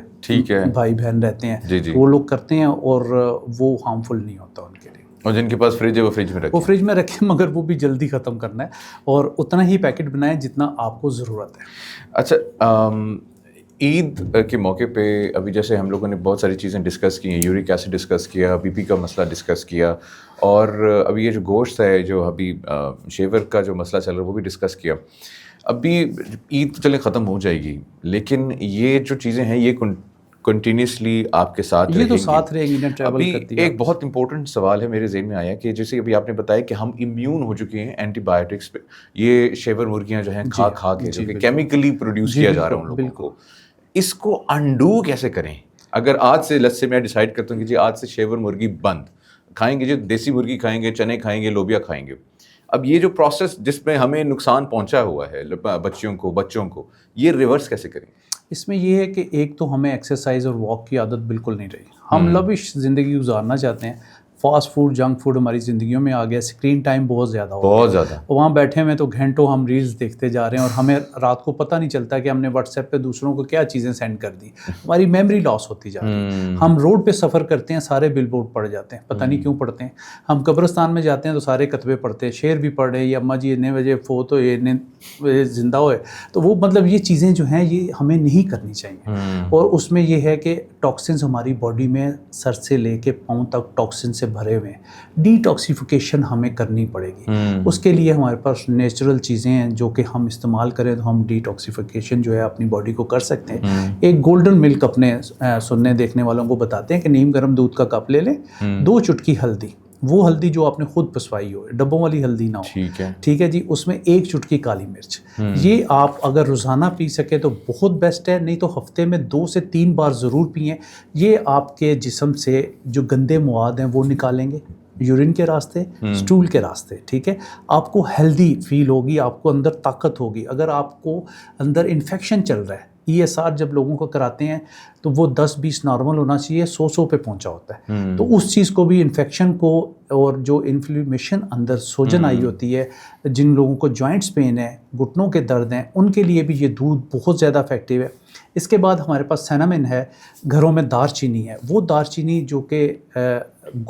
A: بھائی بہن رہتے ہیں، وہ لوگ کرتے ہیں اور وہ ہارمفل نہیں ہوتا ان کے لیے۔
B: اور جن کے پاس فریج ہے وہ فریج میں رکھیں،
A: وہ فریج میں رکھیں، مگر وہ بھی جلدی ختم کرنا ہے اور اتنا ہی پیکٹ بنائیں جتنا آپ کو ضرورت ہے۔
B: اچھا، عید کے موقع پہ ابھی جیسے ہم لوگوں نے بہت ساری چیزیں ڈسکس کی ہیں، یورک ایسڈ ڈسکس کیا، BP کا مسئلہ ڈسکس کیا، اور ابھی یہ جو گوشت ہے، جو ابھی شیور کا جو مسئلہ چل رہا ہے وہ بھی ڈسکس کیا۔ ابھی عید تو چلیں ختم ہو جائے گی، لیکن یہ جو چیزیں ہیں یہ کنٹینیوسلی آپ کے ساتھ
A: یہ تو ساتھ رہیں گی نا، ٹریول کرتی ہے۔
B: ایک بہت امپورٹنٹ سوال ہے میرے ذہن میں آیا کہ جیسے ابھی آپ نے بتایا کہ ہم امیون ہو چکے ہیں اینٹی بایوٹکس پہ، یہ شیور مرغیاں جو ہیں کھا کے جو کہ کیمیکلی پروڈیوس کیا جا رہا ہے ان لوگوں کو، اس کو انڈو کیسے کریں؟ اگر آج سے لت سے میں ڈیسائیڈ کرتا ہوں کہ جی آج سے شیور مرغی بند، کھائیں گے جو دیسی مرغی کھائیں گے، چنے کھائیں گے، لوبیا کھائیں گے، اب یہ جو پروسیس جس میں ہمیں نقصان پہنچا ہوا ہے بچوں کو یہ ریورس کیسے کریں؟
A: اس میں یہ ہے کہ ایک تو ہمیں ایکسرسائز اور واک کی عادت بالکل نہیں رہی، ہم لوش زندگی گزارنا چاہتے ہیں، فاسٹ فوڈ جنک فوڈ ہماری زندگیوں میں آ گیا، اسکرین ٹائم بہت زیادہ ہو گیا،
B: بہت زیادہ،
A: وہاں بیٹھے ہوئے تو گھنٹوں ہم ریلز دیکھتے جا رہے ہیں اور ہمیں رات کو پتہ نہیں چلتا کہ ہم نے واٹس ایپ پہ دوسروں کو کیا چیزیں سینڈ کر دی، ہماری میموری لاس ہوتی جا رہی ہے۔ ہم روڈ پہ سفر کرتے ہیں، سارے بل بورڈ پڑ جاتے ہیں، پتہ نہیں کیوں پڑھتے ہیں، ہم قبرستان میں جاتے ہیں تو سارے کتبے پڑھتے ہیں، شعر بھی پڑھ رہے ہیں، یہ اماں جی اتنے بجے فوت ہوئے، اتنے بجے زندہ ہوئے، تو وہ مطلب یہ چیزیں جو ہیں یہ ہمیں نہیں کرنی چاہیے۔ اور اس میں یہ ہے کہ ٹاکسنز ہماری باڈی میں سر سے لے کے پاؤں تک ٹاکسن سے بھرے ہوئے ہیں، ڈی ٹاکسیفیکیشن ہمیں کرنی پڑے گی۔ اس کے لیے ہمارے پاس نیچرل چیزیں ہیں جو کہ ہم استعمال کریں تو ہم ڈی ٹاکسیفیکیشن جو ہے اپنی باڈی کو کر سکتے ہیں۔ ایک گولڈن ملک اپنے سننے دیکھنے والوں کو بتاتے ہیں کہ نیم گرم دودھ کا کپ لے لیں، 2 چٹکی ہلدی، وہ ہلدی جو آپ نے خود پسوائی ہو، ڈبوں والی ہلدی نہ ہو، ٹھیک ہے جی، اس میں 1 چٹکی کالی مرچ، یہ آپ اگر روزانہ پی سکیں تو بہت بیسٹ ہے، نہیں تو ہفتے میں 2 سے 3 بار ضرور پئیں، یہ آپ کے جسم سے جو گندے مواد ہیں وہ نکالیں گے، یورین کے راستے، سٹول کے راستے، ٹھیک ہے، آپ کو ہیلدی فیل ہوگی، آپ کو اندر طاقت ہوگی۔ اگر آپ کو اندر انفیکشن چل رہا ہے، ESR جب لوگوں کو کراتے ہیں تو وہ 10-20 نارمل ہونا چاہیے، 100 پہ پہنچا ہوتا ہے، تو اس چیز کو بھی انفیکشن کو اور جو انفلیمیشن اندر سوجن آئی ہوتی ہے، جن لوگوں کو جوائنٹس پین ہے، گھٹنوں کے درد ہیں، ان کے لیے بھی یہ دودھ بہت زیادہ افیکٹو ہے۔ اس کے بعد ہمارے پاس سینامن ہے، گھروں میں دار چینی ہے، وہ دار چینی جو کہ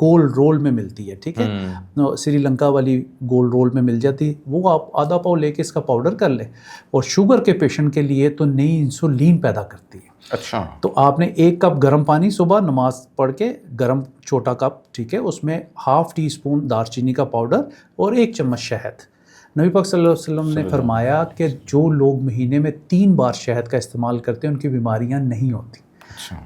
A: گول رول میں ملتی ہے، ٹھیک ہے، سری لنکا والی گول رول میں مل جاتی، وہ آپ آدھا پاؤ لے کے اس کا پاؤڈر کر لیں، اور شوگر کے پیشنٹ کے لیے تو نئی انسولین پیدا کرتی ہے۔
B: اچھا،
A: تو آپ نے 1 کپ گرم پانی صبح نماز پڑھ کے، گرم چھوٹا کپ، ٹھیک ہے، اس میں ½ ٹی اسپون دار چینی کا پاؤڈر اور 1 چمچ شہد، نبی پاک صلی اللہ علیہ وسلم نے فرمایا کہ جو لوگ مہینے میں 3 بار شہد کا استعمال کرتے ہیں ان کی بیماریاں نہیں ہوتی.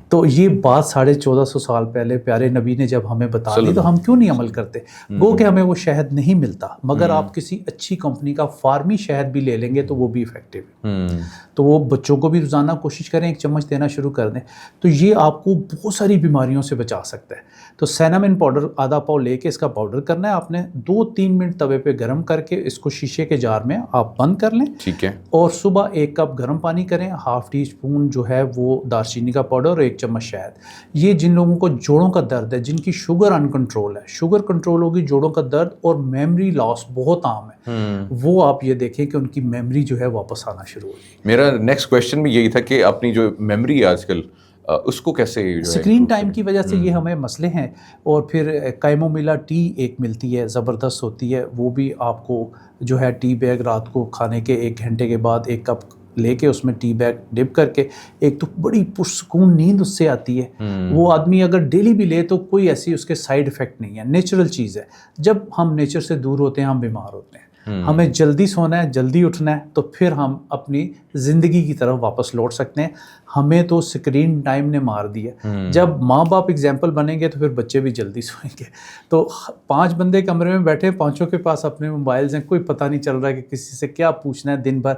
A: تو یہ بات 1450 سال پہلے پیارے نبی نے جب ہمیں بتا دی تو ہم کیوں نہیں عمل کرتے؟ گو کہ ہمیں وہ شہد نہیں ملتا، مگر آپ کسی اچھی کمپنی کا فارمی شہد بھی لے لیں گے تو وہ بھی افیکٹو ہے. تو وہ بچوں کو بھی روزانہ کوشش کریں 1 چمچ دینا شروع کر دیں، تو یہ آپ کو بہت ساری بیماریوں سے بچا سکتا ہے. تو سینامن پاؤڈر آدھا پاؤ لے کے اس کا پاؤڈر کرنا ہے آپ نے، 2-3 منٹ توے پہ گرم کر کے اس کو شیشے کے جار میں آپ بند کر لیں.
B: ٹھیک ہے. اور
A: صبح 1 کپ گرم پانی کریں، ½ ٹی اسپون جو ہے وہ دار چینی کا پاؤڈر اور 1 چمچ شہد. یہ جن لوگوں کو جوڑوں کا درد ہے، جن کی شوگر ان کنٹرول ہے، شوگر کنٹرول ہوگی، جوڑوں کا درد اور میموری لاس بہت عام ہے، وہ آپ یہ دیکھیں کہ ان کی میموری جو ہے واپس آنا شروع ہوگی.
B: میرا نیکسٹ کویشچن بھی یہی تھا کہ اپنی جو میموری ہے آج کل اس کو کیسے
A: اسکرین ٹائم کی وجہ سے یہ ہمیں مسئلے ہیں. اور پھر کیمومیلا ٹی ایک ملتی ہے، زبردست ہوتی ہے، وہ بھی آپ کو جو ہے ٹی بیگ رات کو کھانے کے 1 گھنٹے کے بعد 1 کپ لے کے اس میں ٹی بیگ ڈپ کر کے، ایک تو بڑی پرسکون نیند اس سے آتی ہے. وہ آدمی اگر ڈیلی بھی لے تو کوئی ایسی اس کے سائیڈ افیکٹ نہیں ہے، نیچرل چیز ہے. جب ہم نیچر سے دور ہوتے ہیں ہم بیمار ہوتے ہیں. ہمیں جلدی سونا ہے، جلدی اٹھنا ہے، تو پھر ہم اپنی زندگی کی طرف واپس لوٹ سکتے ہیں. ہمیں تو اسکرین ٹائم نے مار دیا. جب ماں باپ اگزامپل بنیں گے تو پھر بچے بھی جلدی سوئیں گے. تو 5 بندے کمرے میں بیٹھے، 5 کے پاس اپنے موبائلز ہیں، کوئی پتہ نہیں چل رہا کہ کسی سے کیا پوچھنا ہے دن بھر.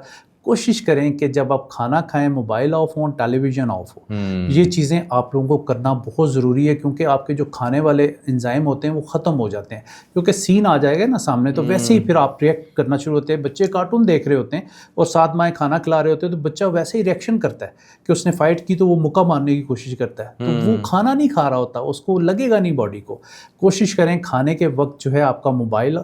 A: کوشش کریں کہ جب آپ کھانا کھائیں موبائل آف ہوں، ٹیلی ویژن آف ہو. یہ چیزیں آپ لوگوں کو کرنا بہت ضروری ہے، کیونکہ آپ کے جو کھانے والے انزائم ہوتے ہیں وہ ختم ہو جاتے ہیں. کیونکہ سین آ جائے گا نا سامنے تو ویسے ہی پھر آپ ریئیکٹ کرنا شروع ہوتے ہیں. بچے کارٹون دیکھ رہے ہوتے ہیں اور ساتھ مائیں کھانا کھلا رہے ہوتے ہیں، تو بچہ ویسے ہی ریئیکشن کرتا ہے کہ اس نے فائٹ کی تو وہ مکہ مارنے کی کوشش کرتا ہے. تو وہ کھانا نہیں کھا رہا ہوتا، اس کو لگے گا نہیں باڈی کو. کوشش کریں کھانے کے وقت جو ہے آپ کا موبائل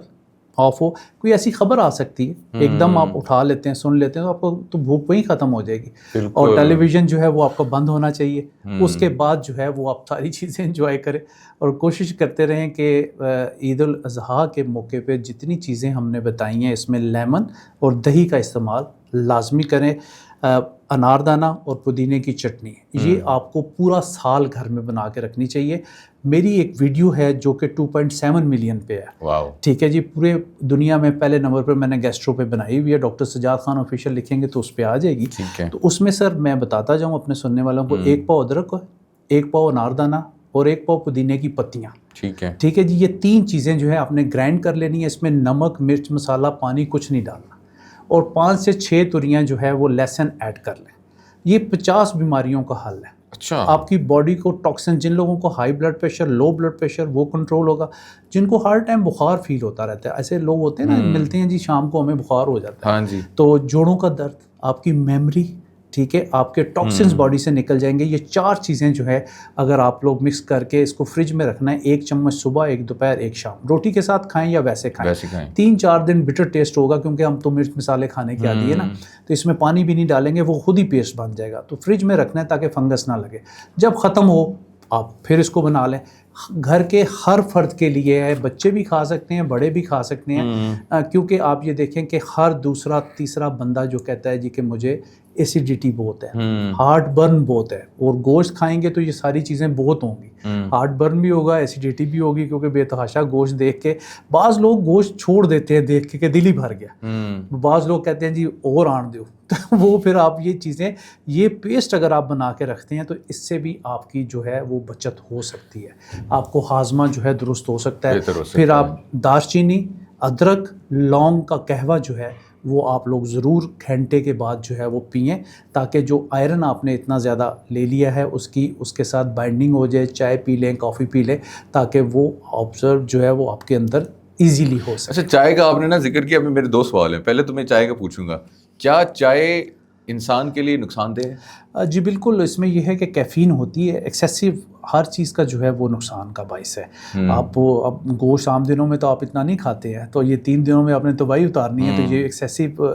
A: آف ہو. کوئی ایسی خبر آ سکتی ہے، ایک دم آپ اٹھا لیتے ہیں، سن لیتے ہیں، تو آپ کو تو بھوک وہیں ختم ہو جائے گی. اور ٹیلی ویژن جو ہے وہ آپ کا بند ہونا چاہیے. اس کے بعد جو ہے وہ آپ ساری چیزیں انجوائے کریں. اور کوشش کرتے رہیں کہ عید الاضحیٰ کے موقع پہ جتنی چیزیں ہم نے بتائی ہیں اس میں لیمن اور دہی کا استعمال لازمی کریں. اناردانہ اور پودینے کی چٹنی، یہ آپ کو پورا سال گھر میں بنا کے رکھنی چاہیے. میری ایک ویڈیو ہے جو کہ 2.7 ملین پہ ہے. ٹھیک ہے جی، پورے دنیا میں پہلے نمبر پر میں نے گیسٹرو پہ بنائی ہوئی ہے. ڈاکٹر سجاد خان آفیشیل لکھیں گے تو اس پہ آ جائے گی. تو اس میں سر میں بتاتا جاؤں اپنے سننے والوں کو، 1 پاؤ ادرک، 1 پاؤ اناردانہ اور 1 پاؤ پودینے کی پتیاں. ٹھیک ہے جی، یہ 3 چیزیں جو ہے آپ نے گرائنڈ کر لینی ہے. اس میں نمک، مرچ، مسالہ، پانی کچھ نہیں ڈالنا. اور 5 سے 6 توریاں جو ہے وہ لہسن ایڈ کر لیں. یہ 50 بیماریوں کا حل ہے.
B: اچھا.
A: آپ کی باڈی کو ٹاکسن، جن لوگوں کو high blood pressure, low blood pressure, وہ کنٹرول ہوگا. جن کو ہر ٹائم بخار فیل ہوتا رہتا ہے، ایسے لوگ ہوتے ہیں نا ملتے ہیں جی شام کو ہمیں بخار ہو جاتا ہے.
B: ہاں جی.
A: تو جوڑوں کا درد، آپ کی میموری، ٹھیک ہے، آپ کے ٹاکسنز باڈی سے نکل جائیں گے. یہ 4 چیزیں جو ہے اگر آپ لوگ مکس کر کے اس کو فریج میں رکھنا ہے، 1 چمچ صبح، 1 دوپہر، 1 شام، روٹی کے ساتھ کھائیں یا ویسے کھائیں. 3-4 دن بٹر ٹیسٹ ہوگا کیونکہ ہم تو مرچ مسالے کھانے کے عادی ہے نا، تو اس میں پانی بھی نہیں ڈالیں گے، وہ خود ہی پیسٹ بن جائے گا. تو فریج میں رکھنا ہے تاکہ فنگس نہ لگے. جب ختم ہو آپ پھر اس کو بنا لیں. گھر کے ہر فرد کے لیے ہے، بچے بھی کھا سکتے ہیں، بڑے بھی کھا سکتے ہیں. کیونکہ آپ یہ دیکھیں کہ ہر دوسرا تیسرا بندہ جو کہتا ہے جی کہ مجھے ایسیڈیٹی بہت ہے، ہارٹ برن بہت ہے، اور گوشت کھائیں گے تو یہ ساری چیزیں بہت ہوں گی. ہارٹ برن بھی ہوگا، ایسیڈیٹی بھی ہوگی، کیونکہ بے تحاشا گوشت دیکھ کے بعض لوگ گوشت چھوڑ دیتے ہیں دیکھ کے کہ دل ہی بھر گیا. بعض لوگ کہتے ہیں جی اور آن دو. تو وہ پھر آپ یہ چیزیں، یہ پیسٹ اگر آپ بنا کے رکھتے ہیں تو اس سے بھی آپ کی جو ہے وہ بچت ہو سکتی ہے. آپ کو ہاضمہ جو ہے درست ہو سکتا ہے. پھر آپ دار چینی، ادرک، لونگ کا قہوہ جو ہے وہ آپ لوگ ضرور گھنٹے کے بعد جو ہے وہ پئیں، تاکہ جو آئرن آپ نے اتنا زیادہ لے لیا ہے اس کے ساتھ بائنڈنگ ہو جائے. چائے پی لیں، کافی پی لیں، تاکہ وہ آبزرو جو ہے وہ آپ کے اندر ایزیلی ہو سکے.
B: اچھا، چائے کا آپ نے نا ذکر کیا. ابھی میرے 2 سوال ہیں. پہلے تو میں چائے کا پوچھوں گا، کیا چائے انسان کے لیے نقصان دہ ہے؟
A: جی بالکل. اس میں یہ ہے کہ کیفین ہوتی ہے، ایکسیسو ہر چیز کا جو ہے وہ نقصان کا باعث ہے. آپ اب گوشت عام دنوں میں تو آپ اتنا نہیں کھاتے ہیں، تو یہ 3 دنوں میں آپ نے دوائی اتارنی ہے، تو یہ ایکسیسو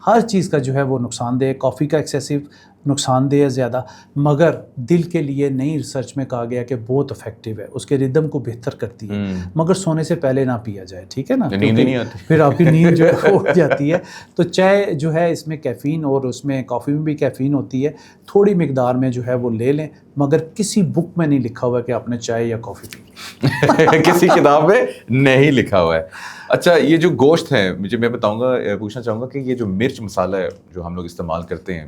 A: ہر چیز کا جو ہے وہ نقصان دہ ہے. کافی کا ایکسیسو نقصان دہ ہے زیادہ، مگر دل کے لیے نئی ریسرچ میں کہا گیا کہ بہت افیکٹو ہے، اس کے ردم کو بہتر کرتی ہے. مگر سونے سے پہلے نہ پیا جائے، ٹھیک ہے نا،
B: نیند نہیں آتی،
A: پھر آپ کی نیند جو ہے اٹھ جاتی ہے. تو چائے جو ہے اس میں کیفین، اور اس میں کافی میں بھی کیفین ہوتی ہے، تھوڑی مقدار میں جو ہے وہ لے لیں. مگر کسی بک میں نہیں لکھا ہوا ہے کہ آپ نے چائے یا کافی پی
B: کسی کتاب میں نہیں لکھا ہوا ہے. اچھا یہ جو گوشت ہے مجھے میں بتاؤں گا پوچھنا چاہوں گا کہ یہ جو مرچ مسالہ ہے جو ہم لوگ استعمال کرتے ہیں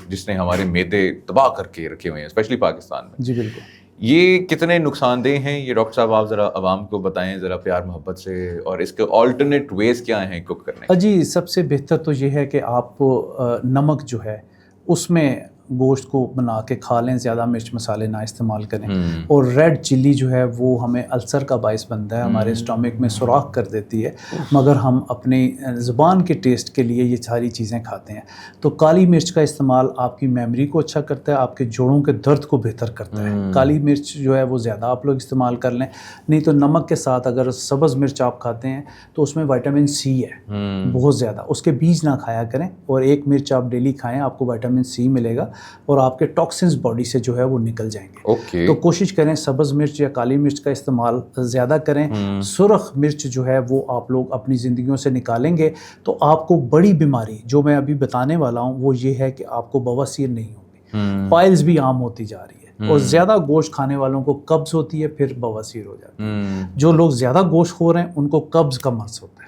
B: جس نے ہمارے معدے تباہ کر کے رکھے ہوئے ہیں اسپیشلی پاکستان میں,
A: جی بالکل,
B: یہ کتنے نقصان دہ ہیں یہ ڈاکٹر صاحب آپ ذرا عوام کو بتائیں ذرا پیار محبت سے, اور اس کے آلٹرنیٹ ویز کیا ہیں کوک کرنے؟
A: جی سب سے بہتر تو یہ ہے کہ آپ نمک جو ہے اس میں گوشت کو بنا کے کھا لیں, زیادہ مرچ مسالے نہ استعمال کریں. اور ریڈ چلی جو ہے وہ ہمیں السر کا باعث بنتا ہے, ہمارے اسٹامک میں سوراخ کر دیتی ہے, مگر ہم اپنی زبان کے ٹیسٹ کے لیے یہ ساری چیزیں کھاتے ہیں. تو کالی مرچ کا استعمال آپ کی میموری کو اچھا کرتا ہے, آپ کے جوڑوں کے درد کو بہتر کرتا ہے. کالی مرچ جو ہے وہ زیادہ آپ لوگ استعمال کر لیں, نہیں تو نمک کے ساتھ اگر سبز مرچ آپ کھاتے ہیں تو اس میں وائٹامن سی ہے بہت زیادہ, اس کے بیج نہ کھایا کریں, اور ایک مرچ آپ ڈیلی کھائیں, آپ کو وائٹامن سی ملے گا اور آپ کے ٹاکسنز باڈی سے جو ہے وہ نکل جائیں گے. تو کوشش کریں سبز مرچ یا کالی مرچ کا استعمال زیادہ کریں. سرخ مرچ جو ہے وہ آپ لوگ اپنی زندگیوں سے نکالیں گے تو آپ کو بڑی بیماری جو میں ابھی بتانے والا ہوں وہ یہ ہے کہ آپ کو بواسیر نہیں ہوگی, پائلز بھی عام ہوتی جا رہی ہے, اور زیادہ گوشت کھانے والوں کو قبض ہوتی ہے, پھر بواسیر ہو جاتی ہے. جو لوگ زیادہ گوشت خور ہیں ان کو قبض کا مرض ہوتا ہے.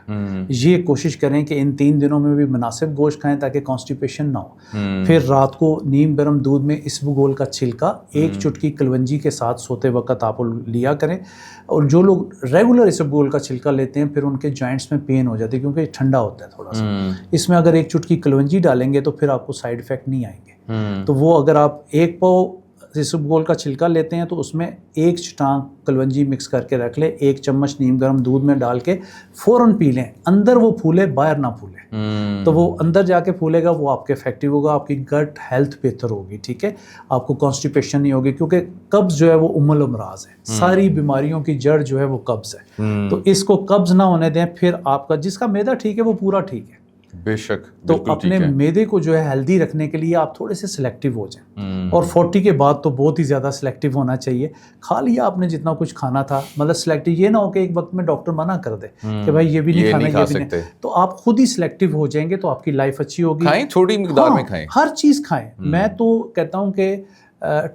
A: یہ کوشش کریں کہ ان 3 دنوں میں بھی مناسب گوشت کھائیں تاکہ کانسٹیپیشن نہ ہو. پھر رات کو نیم گرم دودھ میں اسبگول کا چھلکا 1 چٹکی کلونجی کے ساتھ سوتے وقت آپ لیا کریں. اور جو لوگ ریگولر اسبگول کا چھلکا لیتے ہیں پھر ان کے جوائنٹس میں پین ہو جاتی ہے کیونکہ ٹھنڈا ہوتا ہے تھوڑا سا. اس میں اگر 1 چٹکی کلونجی ڈالیں گے تو پھر آپ کو سائیڈ افیکٹ نہیں آئیں گے. تو وہ اگر آپ 1 پاؤ اسبگول کا چھلکا لیتے ہیں تو اس میں 1 چٹان کلونجی مکس کر کے رکھ لیں, 1 چمچ نیم گرم دودھ میں ڈال کے فوراً پی لیں. اندر وہ پھولے, باہر نہ پھولے. تو وہ اندر جا کے پھولے گا, وہ آپ کے افیکٹو ہوگا, آپ کی گٹ ہیلتھ بہتر ہوگی. ٹھیک ہے, آپ کو کانسٹیپیشن نہیں ہوگی, کیونکہ قبض جو ہے وہ الامراض ہے. ساری بیماریوں کی جڑ جو ہے وہ قبض ہے. تو اس کو قبض نہ ہونے دیں. پھر آپ کا جس کا معدہ ٹھیک ہے وہ پورا ٹھیک ہے.
B: بے شک.
A: تو اپنے معدے کو جو ہے ہیلدی رکھنے کے لیے آپ تھوڑے سے سلیکٹیو ہو جائیں, اور 40 کے بعد تو بہت ہی زیادہ سلیکٹیو ہونا چاہیے. کھا لیا آپ نے جتنا کچھ کھانا تھا, مطلب سلیکٹیو یہ نہ ہو کہ ایک وقت میں ڈاکٹر منع کر دے کہ بھائی یہ بھی نہیں کھانا, یہ بھی نہیں. تو آپ خود ہی سلیکٹیو ہو جائیں گے تو آپ کی لائف اچھی ہوگی.
B: کھائیں, چھوٹی مقدار میں کھائیں,
A: ہر چیز کھائیں. میں تو کہتا ہوں کہ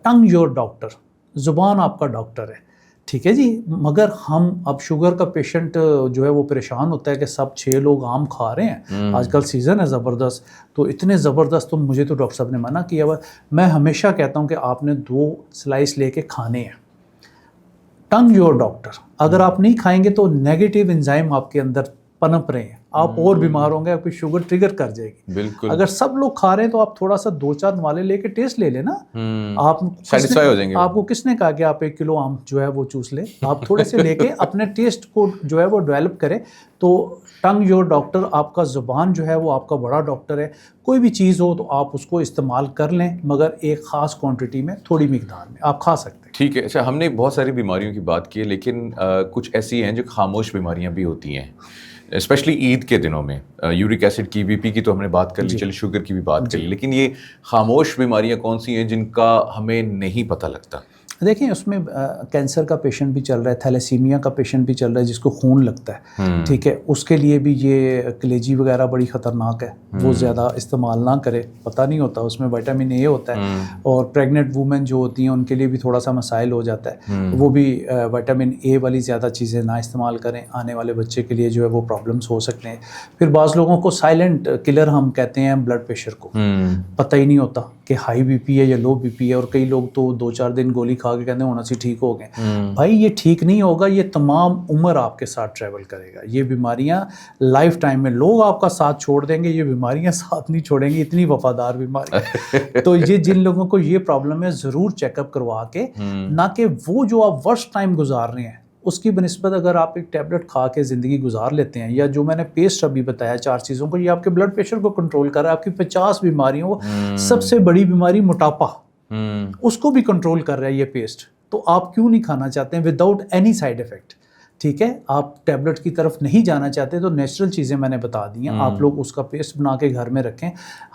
A: ٹنگ یور ڈاکٹر, زبان آپ کا ڈاکٹر ہے. ٹھیک ہے جی, مگر ہم اب شوگر کا پیشنٹ جو ہے وہ پریشان ہوتا ہے کہ سب 6 لوگ آم کھا رہے ہیں, آج کل سیزن ہے زبردست, تو اتنے زبردست, تو مجھے تو ڈاکٹر صاحب نے منع کیا ہوا. میں ہمیشہ کہتا ہوں کہ آپ نے 2 سلائس لے کے کھانے ہیں. ٹنگ یور ڈاکٹر. اگر آپ نہیں کھائیں گے تو نیگیٹو انزائم آپ کے اندر پنپ رہے ہیں, آپ اور بیمار ہوں گے, آپ کی شوگر ٹریگر کر جائے گی.
B: بالکل.
A: اگر سب لوگ کھا رہے ہیں تو آپ تھوڑا سا 2-4 نوالے لے کے ٹیسٹ لے لیں نا, آپ
B: سیٹسفائی ہو جائیں گے.
A: آپ کو کس نے کہا کہ آپ 1 کلو آم جو ہے وہ چوس لیں؟ آپ تھوڑے سے لے کے اپنے ٹیسٹ کو جو ہے وہ ڈیولپ کریں. تو ٹنگ یور ڈاکٹر, آپ کا زبان جو ہے وہ آپ کا بڑا ڈاکٹر ہے. کوئی بھی چیز ہو تو آپ اس کو استعمال کر لیں, مگر ایک خاص کوانٹٹی میں, تھوڑی مقدار میں آپ کھا سکتے ہیں.
B: ٹھیک ہے. اچھا, ہم نے بہت ساری بیماریوں کی بات کی ہے, لیکن کچھ ایسی ہیں جو خاموش بیماریاں بھی ہوتی ہیں, اسپیشلی عید کے دنوں میں. یورک ایسڈ کی, بی پی کی تو ہم نے بات کر لی, چلیے شوگر کی بھی بات کر لی, لیکن یہ خاموش بیماریاں کون سی ہیں جن کا ہمیں نہیں پتہ لگتا؟
A: دیکھیں اس میں کینسر کا پیشنٹ بھی چل رہا ہے, تھیلیسیمیا کا پیشنٹ بھی چل رہا ہے جس کو خون لگتا ہے. ٹھیک ہے, اس کے لیے بھی یہ کلیجی وغیرہ بڑی خطرناک ہے, وہ زیادہ استعمال نہ کرے. پتہ نہیں ہوتا اس میں وائٹامن اے ہوتا ہے, اور پریگننٹ وومن جو ہوتی ہیں ان کے لیے بھی تھوڑا سا مسائل ہو جاتا ہے. وہ بھی وائٹامن اے والی زیادہ چیزیں نہ استعمال کریں, آنے والے بچے کے لیے جو ہے وہ پرابلمس ہو سکتے ہیں. پھر بعض لوگوں کو سائلنٹ کلر ہم کہتے ہیں بلڈ پریشر کو, پتہ ہی نہیں ہوتا کہ ہائی بی پی ہے یا لو بی پی ہے, اور کئی لوگ تو 2-4 دن گولی کھا کے کہتے ہیں ہونا سی ٹھیک ہو گئے. بھائی یہ ٹھیک نہیں ہوگا, یہ تمام عمر آپ کے ساتھ ٹریول کرے گا. یہ بیماریاں لائف ٹائم میں, لوگ آپ کا ساتھ چھوڑ دیں گے, یہ بیماریاں ساتھ نہیں چھوڑیں گی. اتنی وفادار بیماری. تو یہ جن لوگوں کو یہ پرابلم ہے ضرور چیک اپ کروا کے, نہ کہ وہ جو آپ ورسٹ ٹائم گزار رہے ہیں اس کی بنسبت اگر آپ ایک ٹیبلٹ کھا کے زندگی گزار لیتے ہیں, یا جو میں نے پیسٹ ابھی بتایا 4 چیزوں کو, یہ آپ کے بلڈ پریشر کو کنٹرول کر رہا ہے, آپ کی 50 بیماریوں کو, سب سے بڑی بیماری موٹاپا, اس کو بھی کنٹرول کر رہا ہے یہ پیسٹ. تو آپ کیوں نہیں کھانا چاہتے ہیں وداؤٹ اینی سائیڈ افیکٹ؟ ٹھیک ہے, آپ ٹیبلٹ کی طرف نہیں جانا چاہتے تو نیچرل چیزیں میں نے بتا دی ہیں, آپ لوگ اس کا پیسٹ بنا کے گھر میں رکھیں.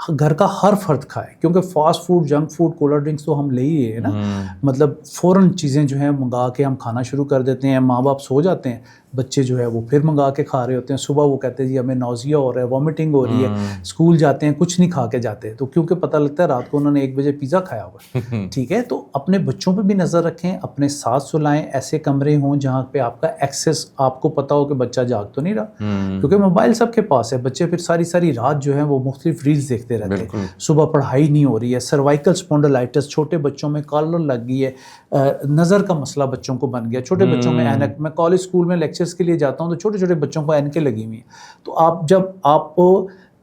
A: گھر کا ہر فرد کھائے, کیونکہ fast food, junk food, cooler drinks تو ہم لے ہی رہے ہیں نا. مطلب فوراً چیزیں جو ہیں منگا کے ہم کھانا شروع کر دیتے ہیں, ماں باپ سو جاتے ہیں, بچے جو ہے وہ پھر منگا کے کھا رہے ہوتے ہیں. صبح وہ کہتے ہیں جی ہمیں نوزیا ہو رہا ہے, وامٹنگ ہو رہی ہے, اسکول جاتے ہیں کچھ نہیں کھا کے جاتے, تو کیونکہ پتہ لگتا ہے رات کو انہوں نے 1 بجے پیزا کھایا ہوا. ٹھیک ہے, تو اپنے بچوں پہ بھی نظر رکھیں, اپنے ساتھ سلائیں, ایسے کمرے ہوں جہاں پہ آپ کا ایکسیس آپ کو پتہ ہو کہ بچہ جاگ تو نہیں رہا, کیونکہ موبائل سب کے پاس ہے. بچے پھر ساری رات جو ہیں وہ مختلف ریلز دیکھتے رہتے ہیں, صبح پڑھائی نہیں ہو رہی ہے, سروائکل اسپونڈلائٹس چھوٹے بچوں میں کالر لگ گئی ہے, نظر کا مسئلہ بچوں کو بن گیا, چھوٹے بچوں میں اینک. میں کالج اسکول میں لیکچرز کے لیے جاتا ہوں تو چھوٹے چھوٹے بچوں کو اینکیں لگی ہوئی ہیں. تو آپ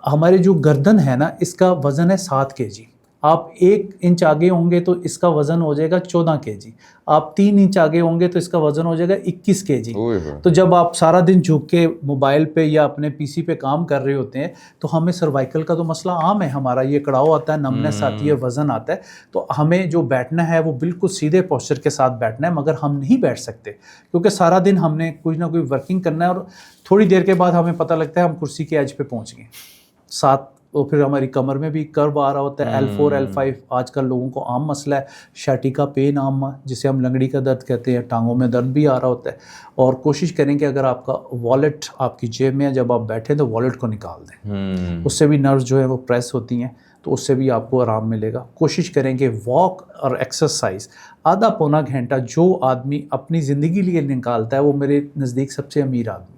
A: ہمارے جو گردن ہے نا اس کا وزن ہے 7 kg, آپ 1 انچ آگے ہوں گے تو اس کا وزن ہو جائے گا 14 kg, آپ 3 انچ آگے ہوں گے تو اس کا وزن ہو جائے گا 21 kg. تو جب آپ سارا دن جھک کے موبائل پہ یا اپنے پی سی پہ کام کر رہے ہوتے ہیں تو ہمیں سروائکل کا تو مسئلہ عام ہے, ہمارا یہ کڑاؤ آتا ہے, نمنس آتی ہے, وزن آتا ہے. تو ہمیں جو بیٹھنا ہے وہ بالکل سیدھے پوسچر کے ساتھ بیٹھنا ہے, مگر ہم نہیں بیٹھ سکتے کیونکہ سارا دن ہم نے کوئی نہ کوئی ورکنگ کرنا ہے, اور تھوڑی دیر کے بعد ہمیں پتہ لگتا ہے ہم کرسی کے ایج پہ پہنچ گئے. تو پھر ہماری کمر میں بھی کرو آ رہا ہوتا ہے, L4 L5 آج کل لوگوں کو عام مسئلہ ہے. شیٹیکا پین عام, جسے ہم لنگڑی کا درد کہتے ہیں, ٹانگوں میں درد بھی آ رہا ہوتا ہے. اور کوشش کریں کہ اگر آپ کا والیٹ آپ کی جیب میں ہے, جب آپ بیٹھیں تو والیٹ کو نکال دیں, اس سے بھی نروز جو ہے وہ پریس ہوتی ہیں, تو اس سے بھی آپ کو آرام ملے گا. کوشش کریں کہ واک اور ایکسرسائز آدھا پونا گھنٹہ جو آدمی اپنی زندگی لیے نکالتا ہے وہ میرے نزدیک سب سے امیر آدمی.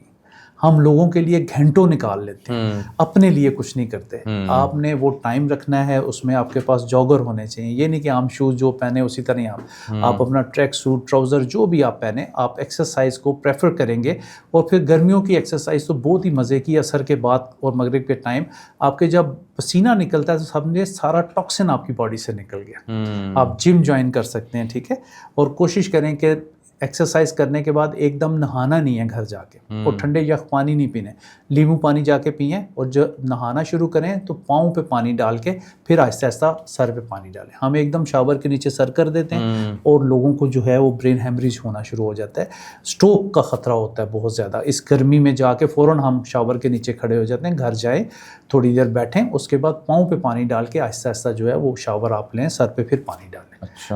A: ہم لوگوں کے لیے گھنٹوں نکال لیتے ہیں, اپنے لیے کچھ نہیں کرتے. آپ نے وہ ٹائم رکھنا ہے, اس میں آپ کے پاس جاگر ہونے چاہیے. یہ نہیں کہ عام شوز جو پہنے اسی طرح آپ اپنا ٹریک سوٹ, ٹراؤزر جو بھی آپ پہنے, آپ ایکسرسائز کو پریفر کریں گے. اور پھر گرمیوں کی ایکسرسائز تو بہت ہی مزے کی, عصر کے بعد اور مغرب کے ٹائم آپ کے جب پسینہ نکلتا ہے تو سمجھے سارا ٹاکسن آپ کی باڈی سے نکل گیا. آپ جم جوائن کر سکتے ہیں. ٹھیک ہے, اور کوشش کریں کہ ایکسرسائز کرنے کے بعد ایک دم نہانا نہیں ہے گھر جا کے, اور ٹھنڈے یخ پانی نہیں پینے, لیمو پانی جا کے پئیں, اور جب نہانا شروع کریں تو پاؤں پہ پانی ڈال کے پھر آہستہ آہستہ سر پہ پانی ڈالیں. ہم ایک دم شاور کے نیچے سر کر دیتے ہیں اور لوگوں کو جو ہے وہ برین ہیمریج ہونا شروع ہو جاتا ہے, سٹروک کا خطرہ ہوتا ہے بہت زیادہ. اس گرمی میں جا کے فوراً ہم شاور کے نیچے کھڑے ہو جاتے ہیں, گھر جائیں تھوڑی دیر بیٹھیں, اس کے بعد پاؤں پہ پانی ڈال کے آہستہ آہستہ جو ہے وہ شاور آپ لیں, سر پہ پھر پانی ڈالیں.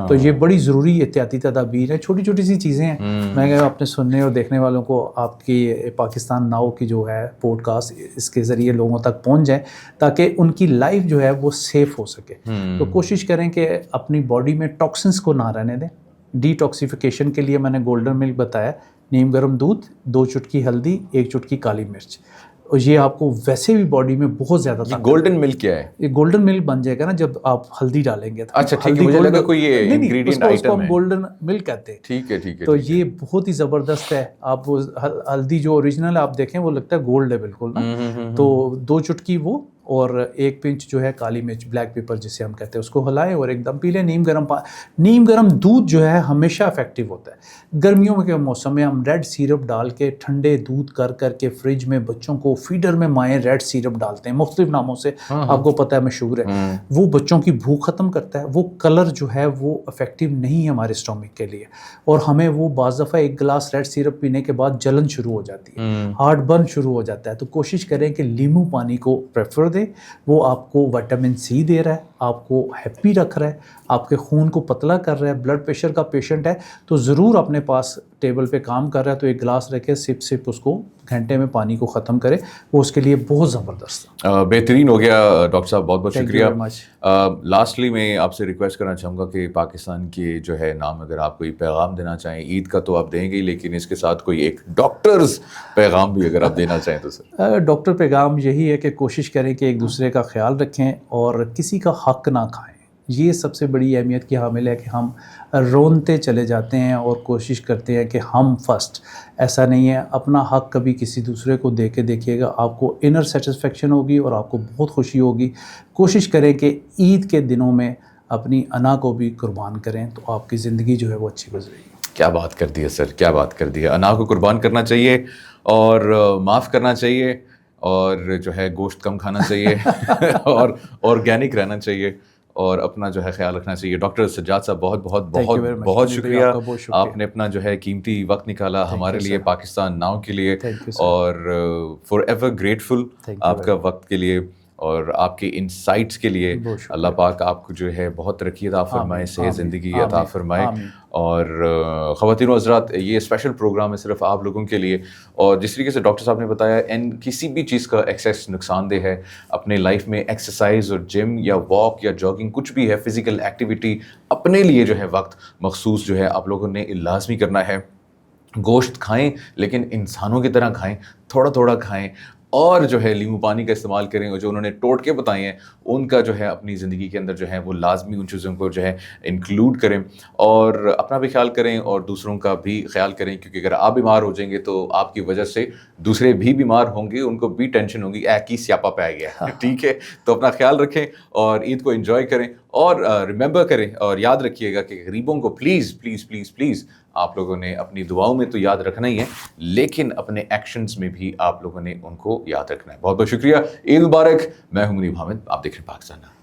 A: تو یہ بڑی ضروری احتیاطی تدابیر ہے, چھوٹی چھوٹی سی چیزیں ہیں. میں کہ اپنے سننے اور دیکھنے والوں کو آپ کی پاکستان ناؤ کی جو ہے پوڈ کاسٹ, اس کے ذریعے لوگوں تک پہنچ جائیں تاکہ ان کی لائف جو ہے وہ سیف ہو سکے. تو کوشش کریں کہ اپنی باڈی میں ٹاکسنس کو نہ رہنے دیں. ڈی ٹاکسیفیکیشن کے لیے میں نے گولڈن ملک بتایا, نیم گرم دودھ, 2 چٹکی ہلدی, 1 چٹکی کالی مرچ, اور یہ آپ کو ویسے بھی باڈی میں بہت زیادہ طاقت.
B: گولڈن ملک کیا ہے؟
A: یہ گولڈن ملک بن جائے گا نا جب آپ ہلدی ڈالیں گے.
B: اچھا ٹھیک ہے, مجھے لگا کوئی یہ انگریڈینٹ
A: اس کو
B: آئٹم
A: ہم
B: ہے.
A: گولڈن ملک کہتے ہیں.
B: ٹھیک ہے ٹھیک ہے.
A: تو یہ بہت ہی زبردست ہے. آپ وہ ہلدی جو اوریجنل آپ دیکھیں وہ لگتا ہے گولڈ ہے بالکل نا. تو 2 چٹکی وہ, اور 1 پنچ جو ہے کالی مرچ, بلیک پیپر جسے ہم کہتے ہیں, اس کو ہلائیں اور ایک دم پی لیں. نیم گرم دودھ جو ہے ہمیشہ افیکٹو ہوتا ہے. گرمیوں کے موسم میں ہم ریڈ سیرپ ڈال کے ٹھنڈے دودھ کر کے فریج میں بچوں کو فیڈر میں مائیں ریڈ سیرپ ڈالتے ہیں مختلف ناموں سے, آپ کو پتہ ہے مشہور ہے. وہ بچوں کی بھوک ختم کرتا ہے. وہ کلر جو ہے وہ افیکٹو نہیں ہے ہمارے اسٹومک کے لیے, اور ہمیں وہ بعض دفعہ 1 گلاس ریڈ سیرپ پینے کے بعد جلن شروع ہو جاتی ہے, ہارٹ برن شروع ہو جاتا ہے. تو کوشش کریں کہ لیمو پانی کو پریفر دیں. وہ آپ کو وٹامن سی دے رہا ہے, آپ کو ہیپی رکھ رہا ہے, آپ کے خون کو پتلا کر رہا ہے. بلڈ پریشر کا پیشنٹ ہے تو ضرور اپنے پاس ٹیبل پہ کام کر رہا ہے تو 1 گلاس رکھے, سپ اس کو گھنٹے میں پانی کو ختم کرے, وہ اس کے لیے بہت زبردست.
B: بہترین ہو گیا ڈاکٹر صاحب, بہت بہت شکریہ. لاسٹلی میں آپ سے ریکویسٹ کرنا چاہوں گا کہ پاکستان کے جو ہے نام, اگر آپ کوئی پیغام دینا چاہیں, عید کا تو آپ دیں گے, لیکن اس کے ساتھ کوئی ایک ڈاکٹرز پیغام بھی اگر آپ دینا چاہیں تو سر.
A: ڈاکٹر پیغام یہی ہے کہ کوشش کریں کہ ایک دوسرے کا خیال رکھیں اور کسی کا حق نہ کھائیں. یہ سب سے بڑی اہمیت کی حامل ہے کہ ہم رونتے چلے جاتے ہیں اور کوشش کرتے ہیں کہ ہم فرسٹ. ایسا نہیں ہے, اپنا حق کبھی کسی دوسرے کو دے کے دیکھیے گا, آپ کو انر سیٹسفیکشن ہوگی اور آپ کو بہت خوشی ہوگی. کوشش کریں کہ عید کے دنوں میں اپنی انا کو بھی قربان کریں تو آپ کی زندگی جو ہے وہ اچھی گزرے گی.
B: کیا بات کر دی ہے سر, کیا بات کر دی ہے. انا کو قربان کرنا چاہیے اور معاف کرنا چاہیے, اور جو ہے گوشت کم کھانا چاہیے اور آرگینک رہنا چاہیے, اور اپنا جو ہے خیال رکھنا چاہیے. ڈاکٹر سجاد صاحب بہت بہت بہت بہت شکریہ, آپ نے اپنا جو ہے قیمتی وقت نکالا ہمارے لیے, پاکستان ناؤ کے لیے, اور فار ایور گریٹفل آپ کا وقت کے لیے. اور آپ کے انسائٹس کے لیے اللہ پاک آپ کو جو ہے بہت ترقی عطا فرمائے, صحت زندگی عطا فرمائے. اور خواتین و حضرات, یہ اسپیشل پروگرام ہے صرف آپ لوگوں کے لیے, اور جس طریقے سے ڈاکٹر صاحب نے بتایا کسی بھی چیز کا ایکسیس نقصان دہ ہے. اپنے لائف میں ایکسرسائز اور جم یا واک یا جاگنگ کچھ بھی ہے, فزیکل ایکٹیویٹی اپنے لیے جو ہے وقت مخصوص جو ہے آپ لوگوں نے لازمی کرنا ہے. گوشت کھائیں لیکن انسانوں کی طرح کھائیں, تھوڑا تھوڑا کھائیں, اور جو ہے لیمو پانی کا استعمال کریں, اور جو انہوں نے ٹوٹکے بتائے ہیں ان کا جو ہے اپنی زندگی کے اندر جو ہے وہ لازمی ان چیزوں کو جو ہے انکلوڈ کریں, اور اپنا بھی خیال کریں اور دوسروں کا بھی خیال کریں, کیونکہ اگر آپ بیمار ہو جائیں گے تو آپ کی وجہ سے دوسرے بھی بیمار ہوں گے, ان کو بھی ٹینشن ہوگی کی سیاپا پہ گیا. ٹھیک ہے, تو اپنا خیال رکھیں اور عید کو انجوائے کریں, اور ریممبر کریں اور یاد رکھیے گا کہ غریبوں کو پلیز پلیز پلیز پلیز آپ لوگوں نے اپنی دعاؤں میں تو یاد رکھنا ہی ہے, لیکن اپنے ایکشنز میں بھی آپ لوگوں نے ان کو یاد رکھنا ہے. بہت بہت شکریہ, عید مبارک. میں ہوں منیب حامد, آپ دیکھ رہے ہیں پاکستان.